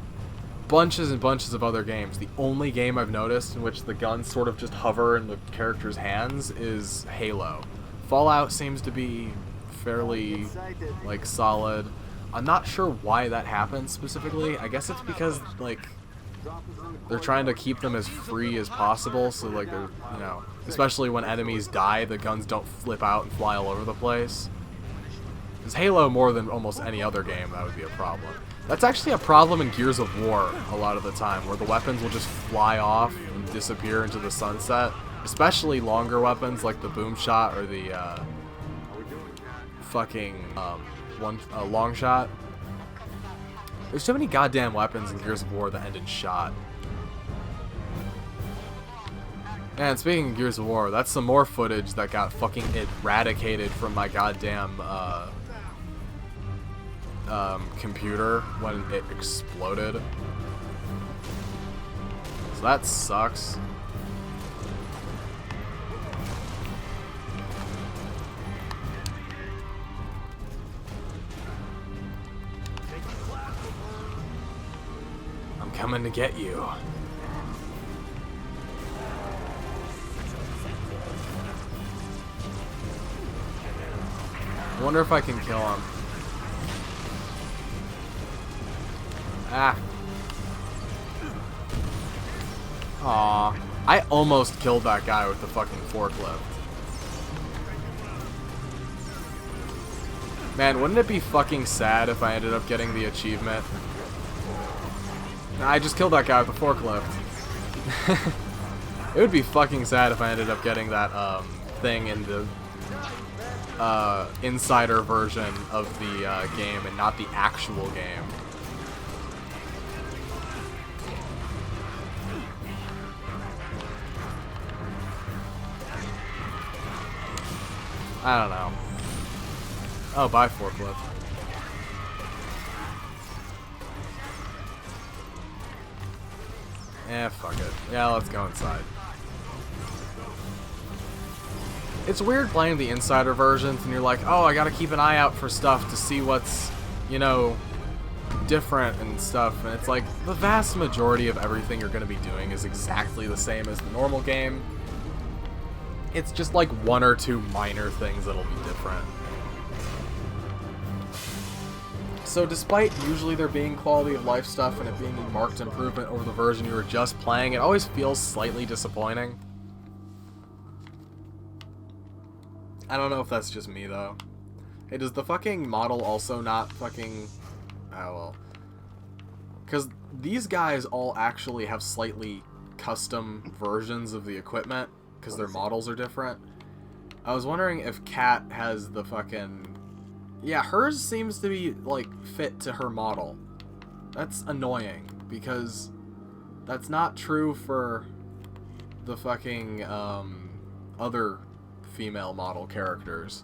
Speaker 1: bunches and bunches of other games. The only game I've noticed in which the guns sort of just hover in the character's hands is Halo. Fallout seems to be fairly like solid. I'm not sure why that happens specifically. I guess it's because like they're trying to keep them as free as possible, so like they're, you know, especially when enemies die, the guns don't flip out and fly all over the place. Because Halo, more than almost any other game, that would be a problem. That's actually a problem in Gears of War a lot of the time, where the weapons will just fly off and disappear into the sunset. Especially longer weapons like the boom shot or the long shot. There's so many goddamn weapons in Gears of War that end in shot. And speaking of Gears of War, that's some more footage that got fucking eradicated from my goddamn computer when it exploded. So that sucks. I'm coming to get you. I wonder if I can kill him. Ah. Aw. I almost killed that guy with the fucking forklift. Man, wouldn't it be fucking sad if I ended up getting the achievement? I just killed that guy with the forklift. It would be fucking sad if I ended up getting that thing in the Insider version of the game and not the actual game. I don't know. Oh, bye forklift. Eh, fuck it. Yeah, let's go inside. It's weird playing the Insider versions and you're like, oh, I gotta keep an eye out for stuff to see what's, you know, different and stuff. And it's like, the vast majority of everything you're gonna be doing is exactly the same as the normal game. It's just like one or two minor things that'll be different. So despite usually there being quality of life stuff and it being a marked improvement over the version you were just playing, it always feels slightly disappointing. I don't know if that's just me though. Hey, does the fucking model also not fucking... Oh well. Because these guys all actually have slightly custom versions of the equipment, because their models are different. I was wondering if Kat has the fucking... Yeah, hers seems to be, like, fit to her model. That's annoying, because that's not true for the fucking, other female model characters.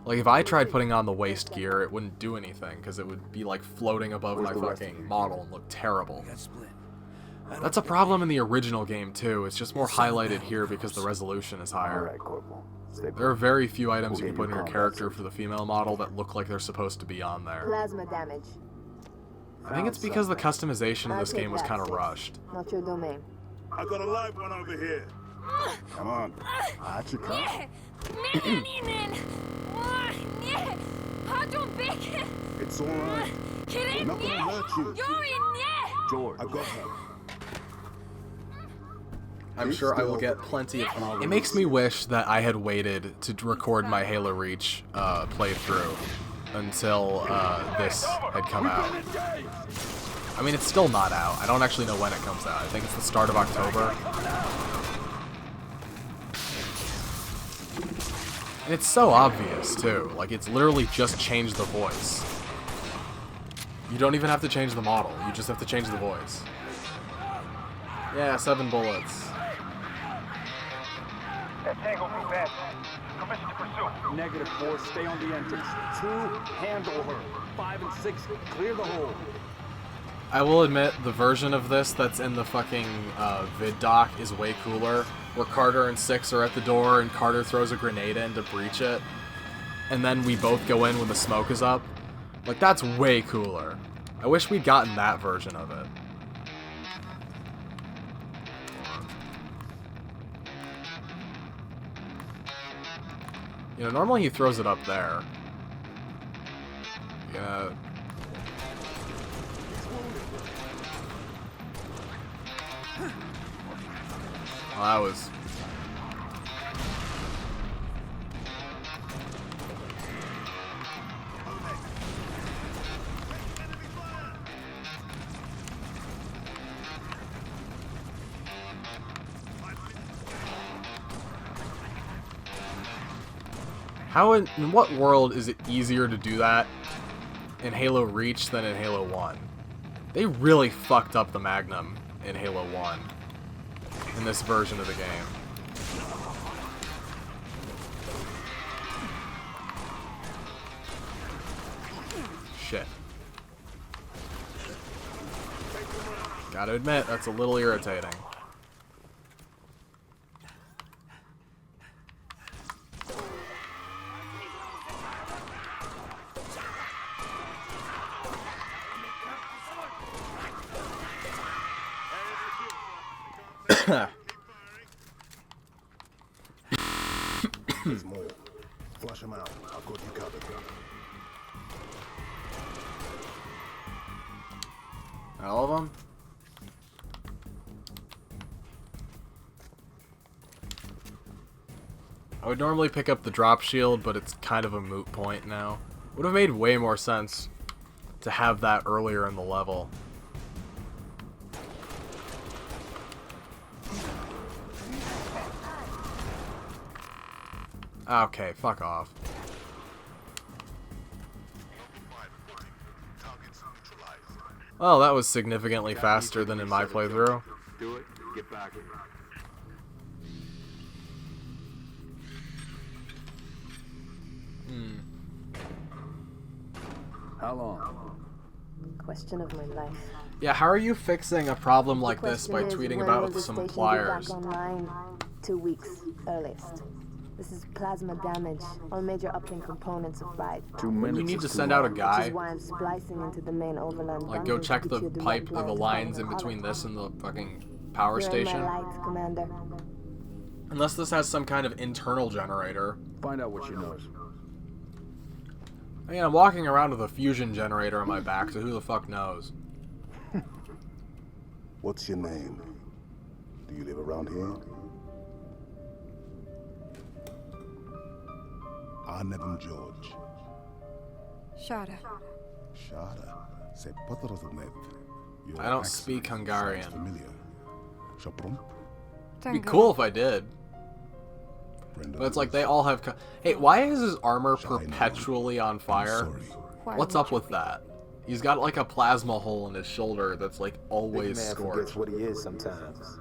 Speaker 1: Like, if I tried putting on the waist gear, it wouldn't do anything, because it would be, like, floating above my fucking model and look terrible. That's a problem in the original game, too. It's just more highlighted here because the resolution is higher.
Speaker 6: Alright, Corporal.
Speaker 1: There are very few items you can put in your character for the female model that look like they're supposed to be on there.
Speaker 7: Plasma damage.
Speaker 1: I think it's because the customization in this game was kind of rushed.
Speaker 7: Not your domain.
Speaker 8: I got a live one over here.
Speaker 6: Come on. That's your car.
Speaker 8: It's alright. We're not gonna hurt you.
Speaker 6: George.
Speaker 8: I got her.
Speaker 1: I'm sure I will get plenty of... It makes me wish that I had waited to record my Halo Reach playthrough until this had come out. I mean, it's still not out. I don't actually know when it comes out. I think it's the start of October. And it's so obvious, too. Like, it's literally just changed the voice. You don't even have to change the model. You just have to change the voice. Yeah, 7 bullets.
Speaker 8: Tango group has permission to pursue.
Speaker 6: -4, stay on the entrance. 2, handle her. 5 and 6, clear the hole.
Speaker 1: I will admit, the version of this that's in the fucking vid doc is way cooler, where Carter and 6 are at the door and Carter throws a grenade in to breach it, and then we both go in when the smoke is up. Like, that's way cooler. I wish we'd gotten that version of it. You know, normally he throws it up there. Yeah. Well, that was... How in what world is it easier to do that in Halo Reach than in Halo 1? They really fucked up the Magnum in Halo 1 in this version of the game. Shit. Gotta admit, that's a little irritating.
Speaker 4: There's more. Flush them out. I've got you covered.
Speaker 1: All of them? I would normally pick up the drop shield, but it's kind of a moot point now. Would have made way more sense to have that earlier in the level. Okay, fuck off. Well, that was significantly faster than in my playthrough.
Speaker 5: Do it, get back.
Speaker 6: How long?
Speaker 10: Question of my life.
Speaker 1: Yeah, how are you fixing a problem like this by tweeting about with some pliers?
Speaker 10: Back online? 2 weeks, earliest. This is plasma damage. All major uplink components are fried.
Speaker 6: 2 minutes.
Speaker 1: You need to send out a
Speaker 10: Which
Speaker 1: guy.
Speaker 10: is why I'm splicing into the main overland.
Speaker 1: Like, go
Speaker 10: bundle
Speaker 1: check
Speaker 10: to
Speaker 1: the
Speaker 10: get you
Speaker 1: pipe
Speaker 10: right
Speaker 1: or the lines in between this and the fucking power
Speaker 10: You're in
Speaker 1: station.
Speaker 10: my light, Commander.
Speaker 1: Unless this has some kind of internal generator.
Speaker 6: Find out what she knows.
Speaker 1: I mean, I'm walking around with a fusion generator on my back, so who the fuck knows?
Speaker 4: What's your name? Do you live around here? Arnhem George.
Speaker 3: Shada.
Speaker 4: Shada. Se potroznet.
Speaker 1: I don't speak Hungarian.
Speaker 4: Familiar. Shoprum?
Speaker 1: It'd be cool if I did. But it's like they all have... Hey, why is his armor perpetually on fire? What's up with that? He's got like a plasma hole in his shoulder that's like always scorched.
Speaker 11: What he is sometimes.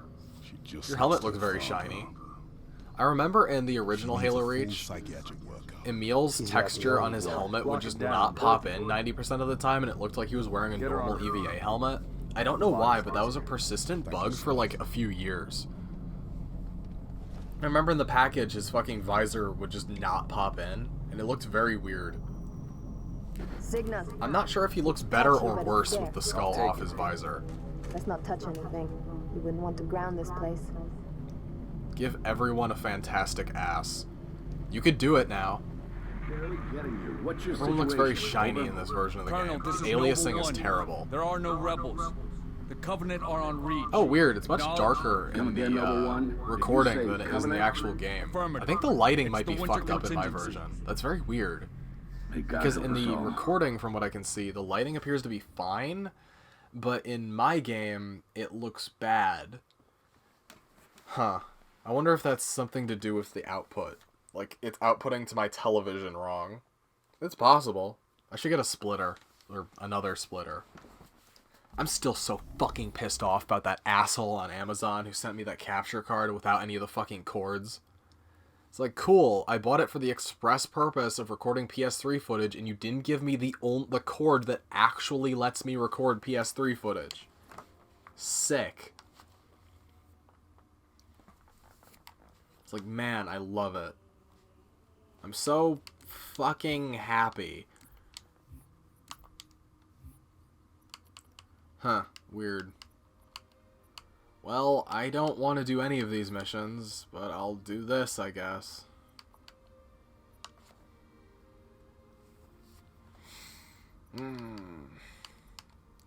Speaker 1: Your helmet looks very shiny. I remember in the original Halo Reach, Emil's texture on his helmet would just not pop in 90% of the time, and it looked like he was wearing a normal EVA helmet. I don't know why, but that was a persistent bug for like a few years. I remember in the package, his fucking visor would just not pop in, and it looked very weird.
Speaker 10: Signal.
Speaker 1: I'm not sure if he looks better or worse with the skull off his visor.
Speaker 10: Let's not touch anything. You wouldn't want to ground this place.
Speaker 1: Give everyone a fantastic ass. You could do it now. Everyone looks very shiny in this version of the game. The aliasing is terrible.
Speaker 9: There are no rebels. The Covenant are on Reach.
Speaker 1: Oh, weird. It's much darker in the recording than it is in the actual game. I think the lighting might be fucked up in my version. That's very weird. Because in the recording, from what I can see, the lighting appears to be fine, but in my game, it looks bad. Huh. I wonder if that's something to do with the output. Like, it's outputting to my television wrong. It's possible. I should get a splitter. or another splitter. I'm still so fucking pissed off about that asshole on Amazon who sent me that capture card without any of the fucking cords. It's like, cool, I bought it for the express purpose of recording PS3 footage, and you didn't give me the cord that actually lets me record PS3 footage. Sick. It's like, man, I love it. I'm so fucking happy. Huh, weird. Well, I don't want to do any of these missions, but I'll do this, I guess.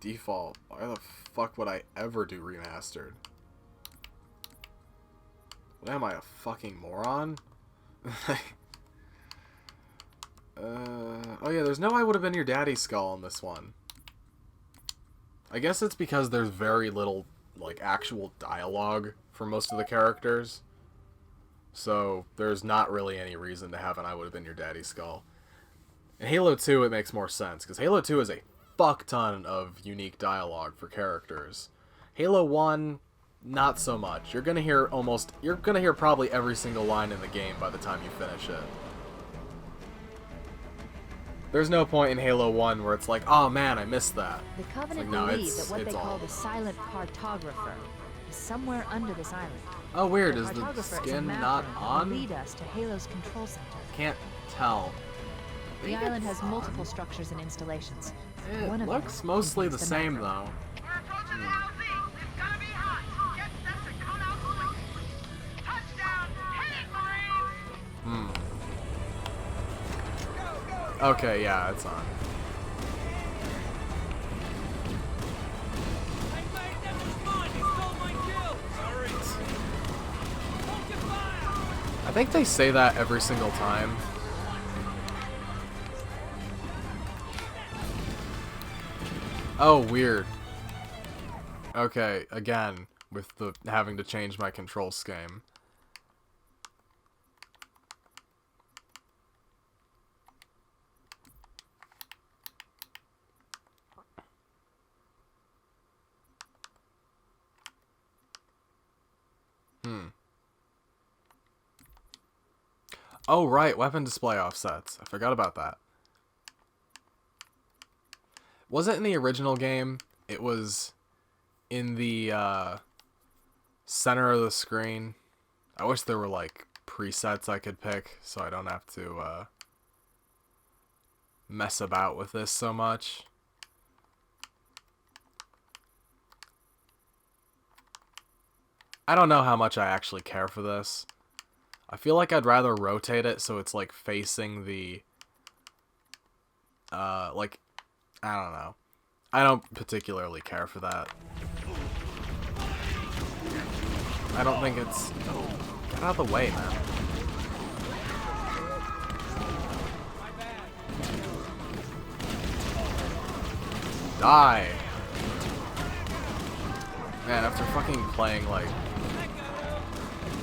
Speaker 1: Default. Why the fuck would I ever do remastered? What am I, a fucking moron? Oh yeah, there's no I would have been your daddy's skull in this one. I guess it's because there's very little, like, actual dialogue for most of the characters. So, there's not really any reason to have an I would have been your daddy's skull. In Halo 2, it makes more sense, because Halo 2 is a fuck ton of unique dialogue for characters. Halo 1, not so much. You're gonna hear probably every single line in the game by the time you finish it. There's no point in Halo 1 where it's like, oh man, I missed that.
Speaker 11: The Covenant
Speaker 1: like, no,
Speaker 11: believe that what they call the silent cartographer is somewhere under this island.
Speaker 1: Oh weird, is the
Speaker 11: cartographer
Speaker 1: skin
Speaker 11: is a
Speaker 1: not
Speaker 11: mapper
Speaker 1: on?
Speaker 11: Who will lead us to Halo's control center.
Speaker 1: Can't tell.
Speaker 11: The island has multiple structures and installations.
Speaker 1: It looks mostly the same though. Okay, yeah, it's on. I think they say that every single time. Oh, weird. Okay, again, with the having to change my control scheme. Oh, right, weapon display offsets. I forgot about that. Was it in the original game? It was in the center of the screen. I wish there were, like, presets I could pick so I don't have to mess about with this so much. I don't know how much I actually care for this. I feel like I'd rather rotate it so it's like facing the like, I don't know. I don't particularly care for that. I don't think it's... Oh, get out of the way, man. Die! Man, after fucking playing, like,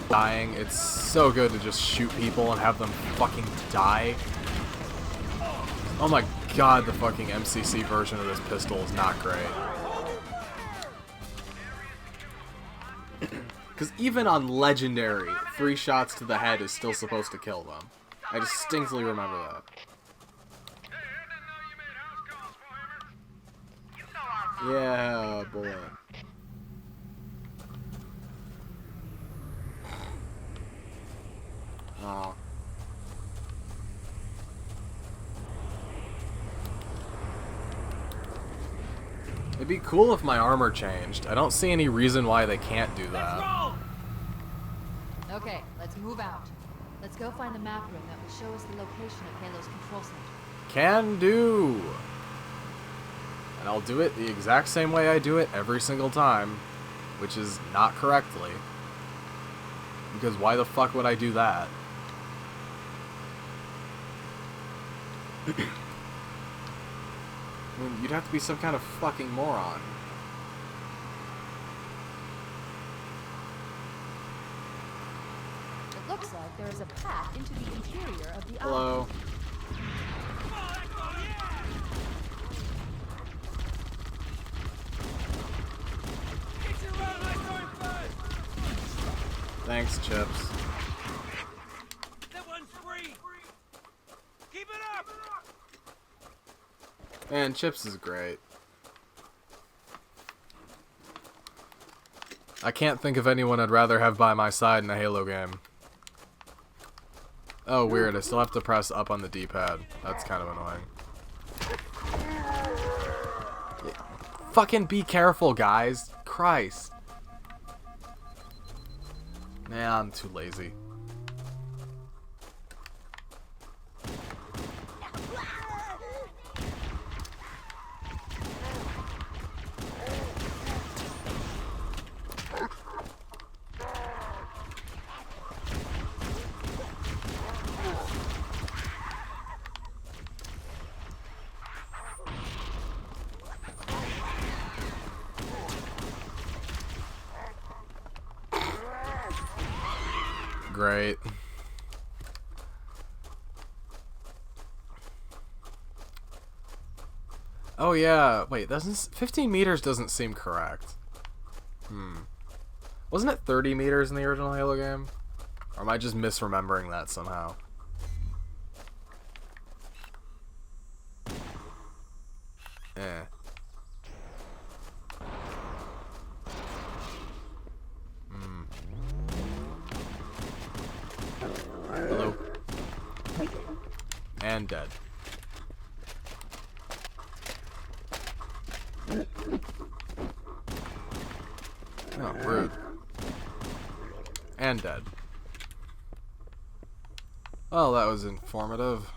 Speaker 1: dying, it's so good to just shoot people and have them fucking die. Oh my god, the fucking MCC version of this pistol is not great. Because even on Legendary, 3 shots to the head is still supposed to kill them. I distinctly remember that. Yeah, boy. Oh. It'd be cool if my armor changed. I don't see any reason why they can't do that.
Speaker 11: Okay, let's move out. Let's go find the map room that will show us the location of Halo's control center.
Speaker 1: Can do. And I'll do it the exact same way I do it every single time, which is not correctly. Because why the fuck would I do that? I mean, you'd have to be some kind of fucking moron.
Speaker 11: It looks like there is a path into the interior of the
Speaker 1: Hello.
Speaker 11: island.
Speaker 1: Thanks, Chips.
Speaker 9: That one's free. Keep it up.
Speaker 1: And Chips is great. I can't think of anyone I'd rather have by my side in a Halo game. Oh, weird. I still have to press up on the D-pad. That's kind of annoying. Yeah. Fucking be careful, guys. Christ. Nah, I'm too lazy. Great. Oh yeah, wait, doesn't 15 meters doesn't seem correct. Wasn't it 30 meters in the original Halo game? Or am I just misremembering that somehow? Eh. Hello. And dead. Oh, rude. And dead. Well, that was informative.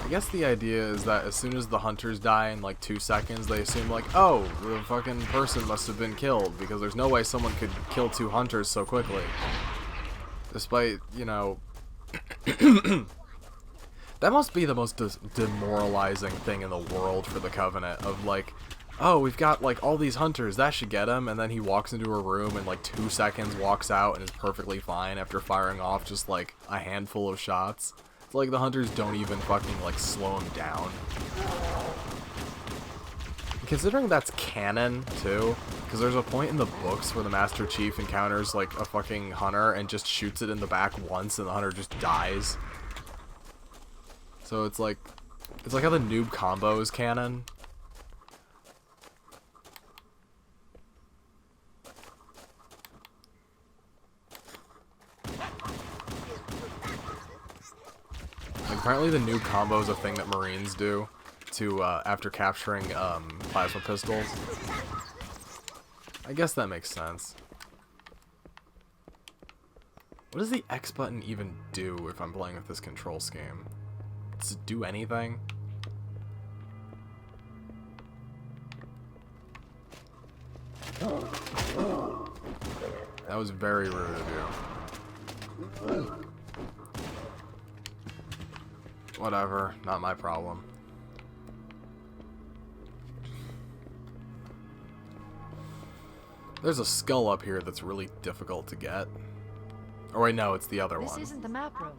Speaker 1: I guess the idea is that as soon as the hunters die in like 2 seconds, they assume like, oh, the fucking person must have been killed, because there's no way someone could kill 2 hunters so quickly. Despite, you know, that must be the most demoralizing thing in the world for the Covenant, of like, oh, we've got like all these hunters, that should get him, and then he walks into a room and like 2 seconds walks out and is perfectly fine after firing off just like a handful of shots. It's like the hunters don't even fucking like slow him down. Considering that's canon too, because there's a point in the books where the Master Chief encounters like a fucking hunter and just shoots it in the back once and the hunter just dies. So it's like how the noob combo is canon. Apparently the noob combo is a thing that Marines do to after capturing plasma pistols. I guess that makes sense. What does the X button even do if I'm playing with this control scheme? Does it do anything? That was very rude of you. Whatever, not my problem. There's a skull up here that's really difficult to get. Or wait, no, it's the other one.
Speaker 11: This isn't the map room.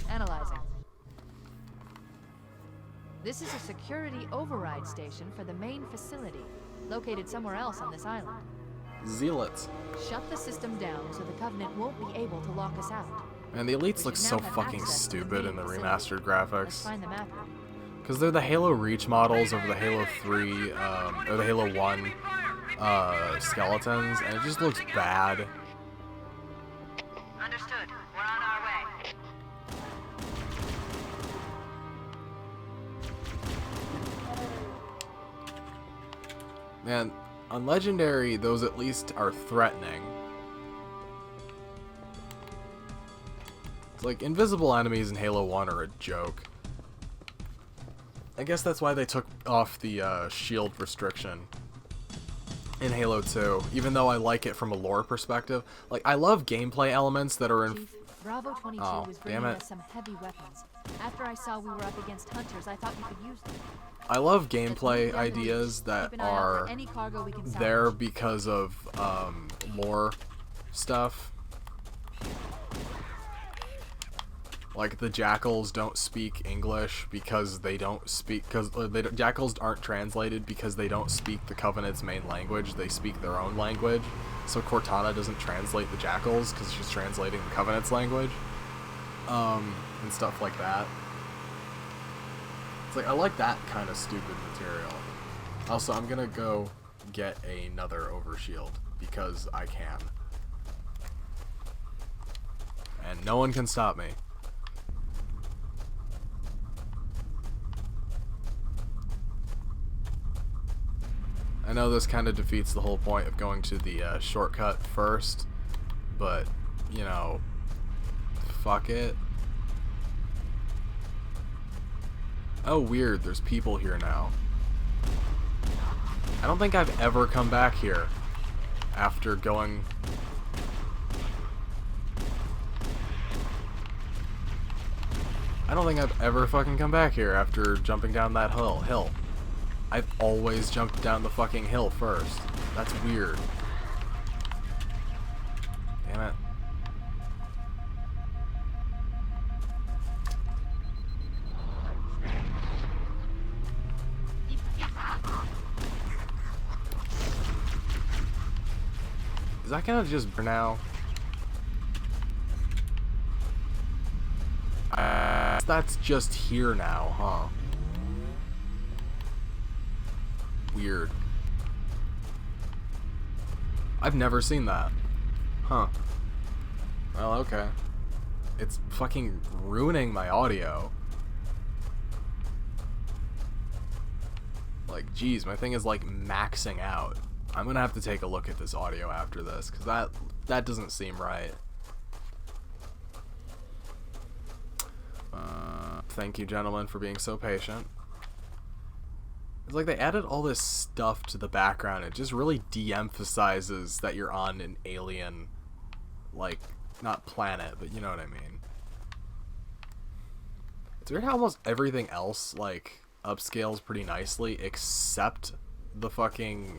Speaker 11: Analyzing. This is a security override station for the main facility, located somewhere else on this island.
Speaker 1: Zealots.
Speaker 11: Shut the system down so the Covenant won't be able to lock us out.
Speaker 1: And the elites look so fucking stupid in the remastered graphics.
Speaker 11: Find the map room.
Speaker 1: Because they're the Halo Reach models over the Halo 3, or the Halo 1 skeletons, and it just looks bad.
Speaker 7: Understood. We're on our way.
Speaker 1: Man, on Legendary, those at least are threatening. Like, invisible enemies in Halo 1 are a joke. I guess that's why they took off the shield restriction in Halo 2, even though I like it from a lore perspective. Like, I love gameplay elements that are in...
Speaker 11: Chief, Bravo 22 was bringing us some heavy weapons. After I saw we were up against hunters, I thought you could use them.
Speaker 1: I love gameplay ideas that are there because of lore. stuff. Like, the jackals don't speak English because they don't speak, jackals aren't translated because they don't speak the Covenant's main language, they speak their own language. So Cortana doesn't translate the jackals because she's translating the Covenant's language. And stuff like that. It's like, I like that kind of stupid material. Also, I'm gonna go get another overshield because I can. And no one can stop me. I know this kind of defeats the whole point of going to the shortcut first, but, you know, fuck it. Oh, weird, there's people here now. I don't think I've ever come back here after going... I don't think I've ever fucking come back here after jumping down that hill. I've always jumped down the fucking hill first. That's weird. Damn it. Is that gonna just burn now? That's just here now, huh? Weird. I've never seen that. Huh. Well, okay. It's fucking ruining my audio. Like, geez, my thing is like maxing out. I'm gonna have to take a look at this audio after this, because that doesn't seem right. Thank you, gentlemen, for being so patient. It's like they added all this stuff to the background. It just really de-emphasizes that you're on an alien, like, not planet, but you know what I mean. It's weird how almost everything else, like, upscales pretty nicely, except the fucking,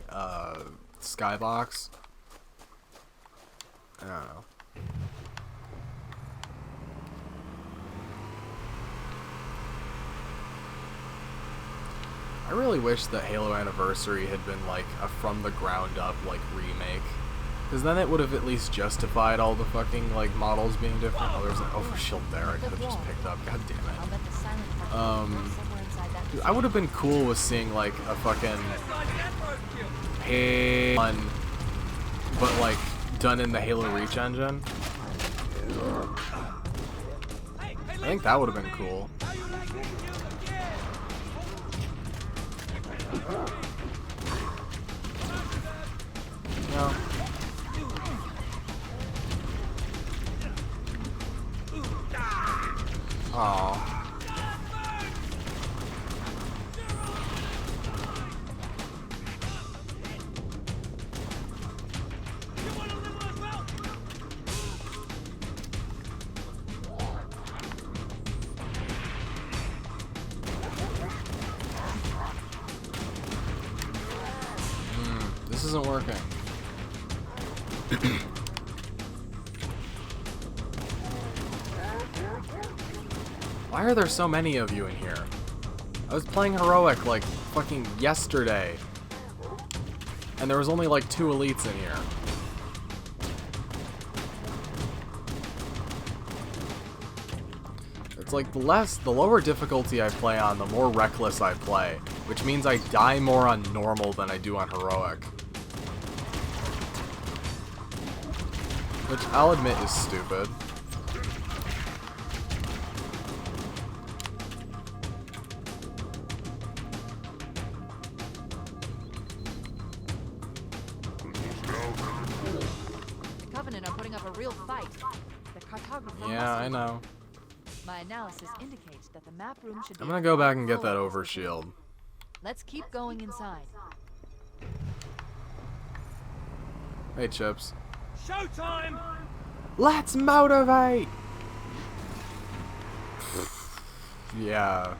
Speaker 1: skybox. I don't know. I really wish that Halo Anniversary had been like a from the ground up like remake, because then it would have at least justified all the fucking like models being different. Oh, there's an overshield there I could have just picked up. God damn it. Dude, I would have been cool with seeing like a fucking Halo 1, but like done in the Halo Reach engine. I think that would have been cool. No. Aww. This isn't working. Why are there so many of you in here? I was playing Heroic like fucking yesterday, and there was only like 2 elites in here. It's like the lower difficulty I play on, the more reckless I play, which means I die more on normal than I do on Heroic. Which I'll admit is stupid.
Speaker 11: The Covenant are putting up a real fight. The cartographer.
Speaker 1: Yeah, I know.
Speaker 11: My analysis indicates that the map room should be.
Speaker 1: I'm gonna go back and get that overshield.
Speaker 11: Let's keep going inside.
Speaker 1: Hey, Chips.
Speaker 9: Showtime!
Speaker 1: Let's motivate! Yeah.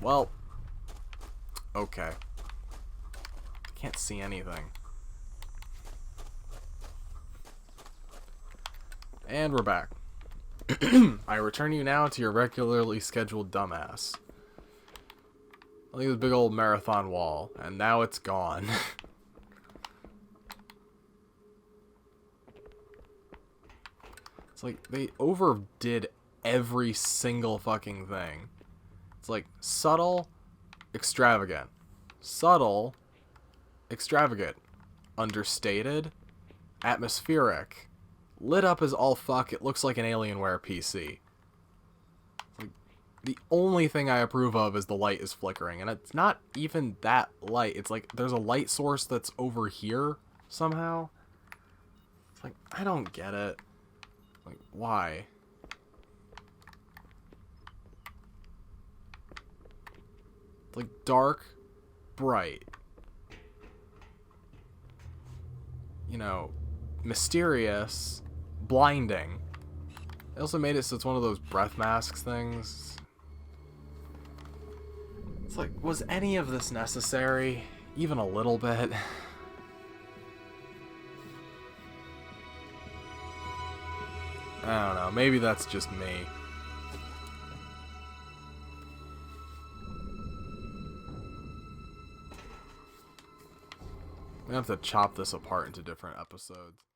Speaker 1: Well, okay. Can't see anything. And we're back. I return you now to your regularly scheduled dumbass. Look at this big old marathon wall, and now it's gone. It's like they overdid every single fucking thing. It's like subtle, extravagant. Subtle, extravagant. Understated, atmospheric. Lit up as all fuck, it looks like an Alienware PC. Like, the only thing I approve of is the light is flickering, and it's not even that light. It's like there's a light source that's over here somehow. It's like, I don't get it. Like, why? It's like dark, bright. You know, mysterious, blinding. They also made it so it's one of those breath masks things. It's like, was any of this necessary? Even a little bit? I don't know, maybe that's just me. I'm gonna have to chop this apart into different episodes.